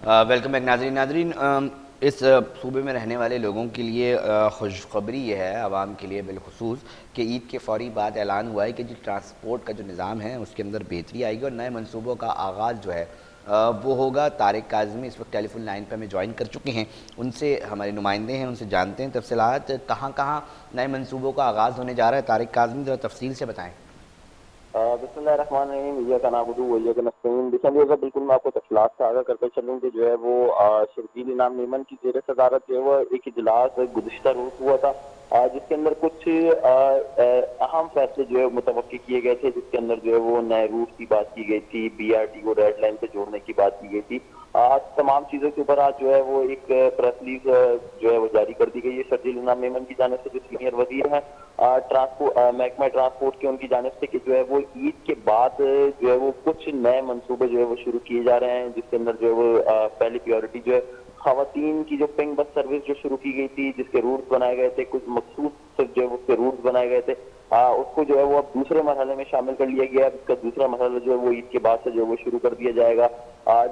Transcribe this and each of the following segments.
Welcome back ناظرین اس صوبے میں رہنے والے لوگوں کے لیے خوشخبری یہ ہے، عوام کے لیے بالخصوص، کہ عید کے فوری بعد اعلان ہوا ہے کہ جو ٹرانسپورٹ کا جو نظام ہے اس کے اندر بہتری آئے گی اور نئے منصوبوں کا آغاز جو ہے وہ ہوگا۔ طارق کاظمی اس وقت ٹیلی فون لائن پہ ہمیں جوائن کر چکے ہیں، ان سے ہمارے نمائندے ہیں، ان سے جانتے ہیں تفصیلات، کہاں کہاں نئے منصوبوں کا آغاز ہونے جا رہا ہے۔ طارق کاظمی ذرا تفصیل سے بتائیں۔ بسم اللہ الرحمن الرحیم، ایاک نعبد و ایاک نستعین۔ بالکل میں آپ کو تفصیلات سے آگاہ کرتے چلوں کہ جو ہے وہ شرجیل انعام میمن کی زیر صدارت جو ہے وہ ایک اجلاس گزشتہ روز ہوا تھا، جس کے اندر کچھ اہم فیصلے جو ہے متوقع کیے گئے تھے، جس کے اندر جو ہے وہ نئے روٹ کی بات کی گئی تھی، بی آر ٹی کو ریڈ لائن سے جوڑنے کی بات کی گئی تھی۔ تمام چیزوں کے اوپر آج جو ہے وہ ایک پریس ریلیز جو ہے وہ جاری کر دی گئی ہے شرجیل انعام میمن کی جانب سے، جو سینئر وزیر ہیں محکمہ ٹرانسپورٹ کی، ان کی جانب سے، کہ جو ہے وہ عید کے بعد جو ہے وہ کچھ نئے منصوبے جو ہے وہ شروع کیے جا رہے ہیں، جس کے اندر جو ہے وہ پہلی پیورٹی جو ہے خواتین کی جو پنک بس سروس جو شروع کی گئی تھی، جس کے روٹس بنائے گئے تھے، کچھ مخصوص جو ہے اس کے روٹس بنائے گئے تھے، اس کو جو ہے وہ اب دوسرے مرحلے میں شامل کر لیا گیا ہے۔ اس کا دوسرا مرحلہ جو ہے وہ عید کے بعد سے جو ہے وہ شروع کر دیا جائے گا،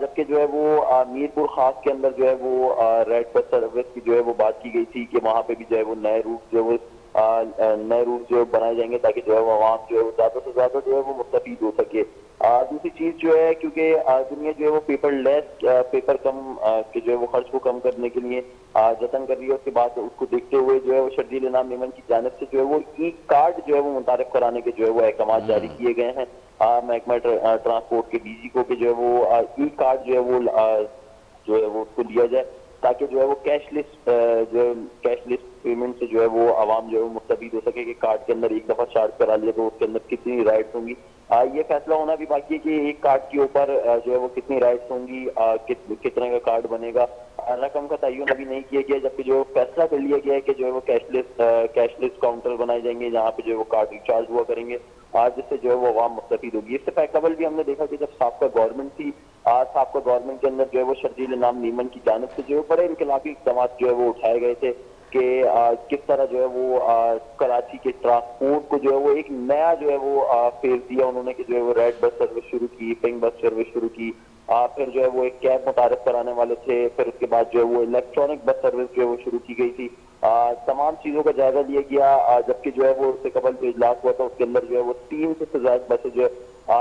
جبکہ جو ہے وہ میرپور خاص کے اندر جو ہے وہ ریڈ بس سروس کی جو ہے وہ بات کی گئی تھی کہ وہاں پہ بھی جو ہے وہ نئے روٹ جو ہے نئے روٹ جو بنائے جائیں گے، تاکہ جو ہے وہ عوام جو ہے وہ زیادہ سے زیادہ جو ہے وہ مستفید ہو سکے۔ دوسری چیز جو ہے، کیونکہ دنیا جو ہے وہ پیپر لیس پیپر کم کے جو ہے وہ خرچ کو کم کرنے کے لیے جتن کر رہی ہے، اس کے بعد اس کو دیکھتے ہوئے جو ہے وہ شرجیل انعام میمن کی جانب سے جو ہے وہ ای کارڈ جو ہے وہ متعارف کرانے کے جو ہے وہ احکامات جاری کیے گئے ہیں محکمہ ٹرانسپورٹ کے ڈی جی کو، کہ جو ہے وہ ای کارڈ جو ہے وہ اس کو دیا جائے، تاکہ جو ہے وہ کیش لیس پیمنٹ سے جو ہے وہ عوام جو ہے وہ مستفید ہو سکے، کہ کارڈ کے اندر ایک دفعہ چارج کرا لیا تو اس کے اندر کتنی رائٹس ہوں گی۔ یہ فیصلہ ہونا بھی باقی ہے کہ ایک کارڈ کے اوپر جو ہے وہ کتنی رائٹس ہوں گی، کتنے کا کارڈ بنے گا، رقم کا تعین ابھی نہیں کیا گیا، جبکہ جو فیصلہ کر لیا گیا ہے کہ جو ہے وہ کیش لیس کاؤنٹر بنائے جائیں گے، جہاں پہ جو ہے وہ کارڈ ریچارج ہوا کریں گے، جس سے جو ہے وہ عوام مستفید ہوگی۔ اس سے قبل بھی ہم نے دیکھا کہ جب سابقہ گورنمنٹ تھی، سابقہ گورنمنٹ کے اندر جو ہے وہ شرجیل انعام میمن کی جانب سے جو ہے بڑے انقلابی اقدامات جو ہے وہ اٹھائے گئے تھے، کہ کس طرح جو ہے وہ کراچی کے ٹرانسپورٹ کو جو ہے وہ ایک نیا جو ہے وہ فیز دیا انہوں نے، کہ جو ہے وہ ریڈ بس سروس شروع کی، پنک بس سروس شروع کی، پھر جو ہے وہ ایک کیب متعارف کرانے والے تھے، پھر اس کے بعد جو ہے وہ الیکٹرانک بس سروس جو ہے وہ شروع کی گئی تھی۔ تمام چیزوں کا جائزہ لیا گیا، جبکہ جو ہے وہ اس سے قبل جو اجلاس ہوا تھا اس کے اندر جو ہے وہ 300 سے زائد بسیں جو ہے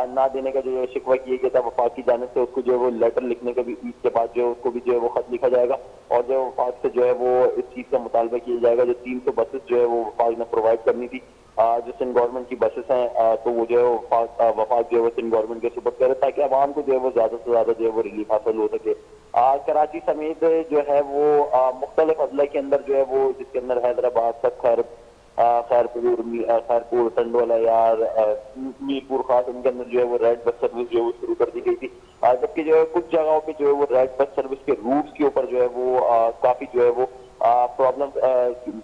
نہ دینے کا جو ہے شکوہ کیا گیا تھا وفاق کی جانب سے، اس کو جو ہے وہ لیٹر لکھنے کا بھی عید کے بعد جو ہے اس کو بھی جو ہے وہ خط لکھا جائے گا، اور جو ہے وفاق سے جو ہے وہ اس چیز کا مطالبہ کیا جائے گا، جو 300 بسز جو ہے وہ وفاق نے پرووائڈ کرنی تھی، جو سندھ گورنمنٹ کی بسز ہیں، تو وہ جو ہے وفاق جو ہے وہ سندھ گورنمنٹ کے سپرد کرے، تاکہ عوام کو جو ہے وہ زیادہ سے زیادہ جو ہے وہ ریلیف حاصل ہو سکے۔ کراچی سمیت جو ہے وہ مختلف اضلاع کے اندر جو ہے وہ، جس کے اندر حیدرآباد تک خیرپور ٹنڈوالہ یار میرپور خاص، ان کے اندر جو ہے وہ ریڈ بس سروس جو ہے وہ شروع کر دی گئی تھی، جبکہ جو ہے کچھ جگہوں پہ جو ہے وہ ریڈ بس سروس کے روٹس کے اوپر جو ہے وہ کافی جو ہے وہ پرابلم،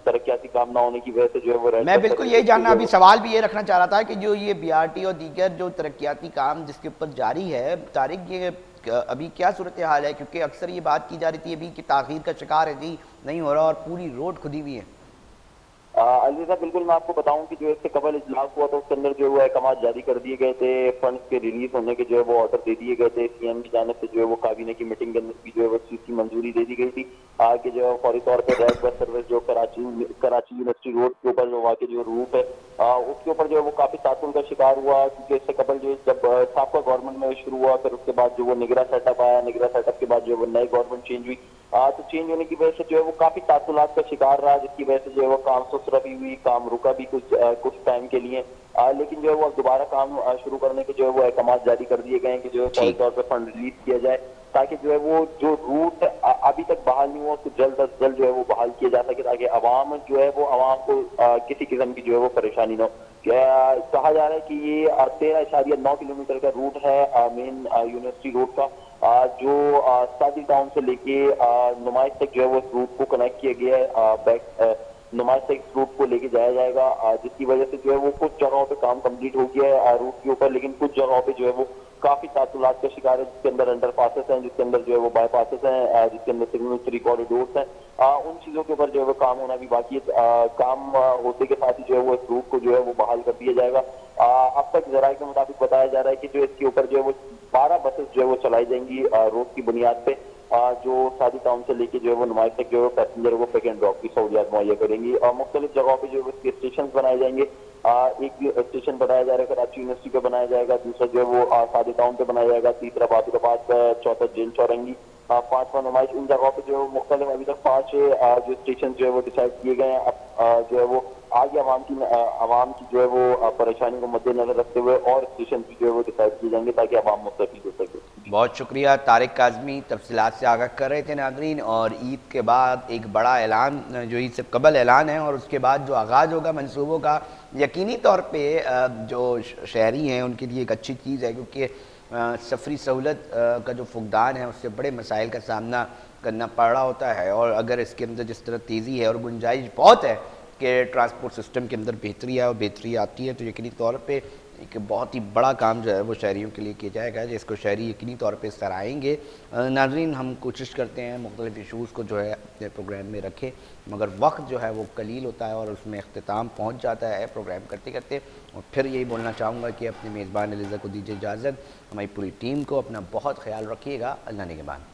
ترقیاتی کام نہ ہونے کی وجہ سے جو ہے وہ ریڈ میں بس بالکل یہی سروس جاننا، ابھی سوال بھی یہ رکھنا چاہ رہا تھا کہ جو یہ بی آر ٹی اور دیگر جو ترقیاتی کام جس کے اوپر جاری ہے، طارق، یہ ابھی کیا صورتحال ہے؟ کیونکہ اکثر یہ بات کی جا رہی تھی ابھی کہ تاخیر کا شکار ہے، جی نہیں ہو رہا، اور پوری روڈ کھدی ہوئی ہے۔ علی صاحب، بالکل میں آپ کو بتاؤں کہ جو اس سے قبل اجلاس ہوا تھا اس کے اندر جو ہے احکامات جاری کر دیے گئے تھے، فنڈز کے ریلیز ہونے کے جو ہے وہ آرڈر دے دیے گئے تھے، سی ایم کی جانب سے جو ہے وہ کابینہ کی میٹنگ کے اندر بھی جو ہے وہ چیز کی منظوری دے دی گئی تھی، کہ جو ہے فوری طور پہ ریڈ بس سروس جو کراچی یونیورسٹی روڈ کے اوپر جو واقع جو روٹ ہے، اس کے اوپر جو ہے وہ کافی تعطل کا شکار ہوا، کیونکہ اس سے قبل جو جب سابقہ گورنمنٹ میں شروع ہوا، پھر اس کے بعد جو وہ نگراں سیٹ اپ آیا، نگراں سیٹ اپ کے بعد جو ہے وہ نئی گورنمنٹ چینج ہوئی، تو چینج ہونے کی وجہ سے جو ہے وہ کافی تعطلات کا شکار رہا، جس کی وجہ سے جو ہے وہ کام سست روی ہوئی، کام رکا بھی کچھ ٹائم کے لیے، لیکن جو ہے وہ دوبارہ کام شروع کرنے کے جو ہے وہ احکامات جاری کر دیے گئے ہیں، کہ جو ہے فوری ٹھیک۔ طور پہ فنڈ ریلیز کیا جائے، تاکہ جو ہے وہ جو روٹ ابھی تک بحال نہیں ہوا اس کو جلد از جلد جو ہے وہ بحال کیا جا سکے، تاکہ عوام جو ہے وہ عوام کو کسی قسم کی جو ہے وہ پریشانی نہ ہو۔ کہا جا رہا ہے کہ یہ 13.9 کلومیٹر کا روٹ ہے مین یونیورسٹی روڈ کا، جو سادی ٹاؤن سے لے کے نمائش تک جو ہے وہ اس روٹ کو کنیکٹ کیا گیا ہے، نمائش سے اس روٹ کو لے کے جایا جائے گا، جس کی وجہ سے جو ہے وہ کچھ جگہوں پہ کام کمپلیٹ ہو گیا ہے روٹ کے اوپر، لیکن کچھ جگہوں پہ جو ہے وہ کافی تعطلات کا شکار ہے، جس کے اندر انڈر پاسز ہیں، جس کے اندر جو ہے وہ بائی پاسز ہیں، جس کے اندر سگنل 3 کوریڈورس ہیں، ان چیزوں کے اوپر جو ہے وہ کام ہونا بھی باقی ہے۔ کام ہوتے کے ساتھ ہی جو ہے وہ اس روٹ کو جو ہے وہ بحال کر دیا جائے گا۔ اب تک ذرائع کے مطابق بتایا جا رہا ہے کہ جو اس کے اوپر جو ہے وہ 12 بسز جو ہے وہ چلائی جائیں گی روڈ کی بنیاد پہ، جو سادی ٹاؤن سے لے کے جو ہے وہ نمائش تک جو ہے پیسنجر کو پک اینڈ ڈراپ کی سہولیات مہیا کریں گی، اور مختلف جگہوں پہ جو ہے اس کے اسٹیشن بنائے جائیں گے۔ ایک اسٹیشن بنایا جا رہا ہے کراچی یونیورسٹی پہ بنایا جائے گا، دوسرا جو ہے وہ سادی ٹاؤن پہ بنایا جائے گا، تیسرا بہادر آباد، چوتھا جیل چورنگی، پانچواں نمائش۔ ان جگہوں پہ جو ہے مختلف ابھی تک 5 جو اسٹیشن جو ہے وہ ڈیسائیڈ کیے گئے ہیں۔ اب جو ہے وہ آگے عوام کی جو ہے وہ پریشانی کو مد نظر رکھتے ہوئے اور اسٹیشن بھی جو ہے وہ ڈیسائیڈ کیے جائیں گے تاکہ عوام مستفید ہو سکے۔ بہت شکریہ طارق کاظمی، تفصیلات سے آگاہ کر رہے تھے ناظرین۔ اور عید کے بعد ایک بڑا اعلان جو عید سے قبل اعلان ہے، اور اس کے بعد جو آغاز ہوگا منصوبوں کا، یقینی طور پہ جو شہری ہیں ان کے لیے ایک اچھی چیز ہے، کیونکہ سفری سہولت کا جو فقدان ہے اس سے بڑے مسائل کا سامنا کرنا پڑ رہا ہوتا ہے، اور اگر اس کے اندر جس طرح تیزی ہے اور گنجائش بہت ہے کہ ٹرانسپورٹ سسٹم کے اندر بہتری ہے اور بہتری آتی ہے، تو یقینی طور پہ ایک بہت ہی بڑا کام جو ہے وہ شہریوں کے لیے کیا جائے گا، جس کو شہری یقینی طور پہ سراہیں گے۔ ناظرین، ہم کوشش کرتے ہیں مختلف ایشوز کو جو ہے اپنے پروگرام میں رکھیں، مگر وقت جو ہے وہ قلیل ہوتا ہے اور اس میں اختتام پہنچ جاتا ہے پروگرام کرتے کرتے۔ اور پھر یہی بولنا چاہوں گا کہ اپنے میزبان علیزہ کو دیجیے اجازت، ہماری پوری ٹیم کو اپنا بہت خیال رکھیے گا۔ اللہ نگہبان۔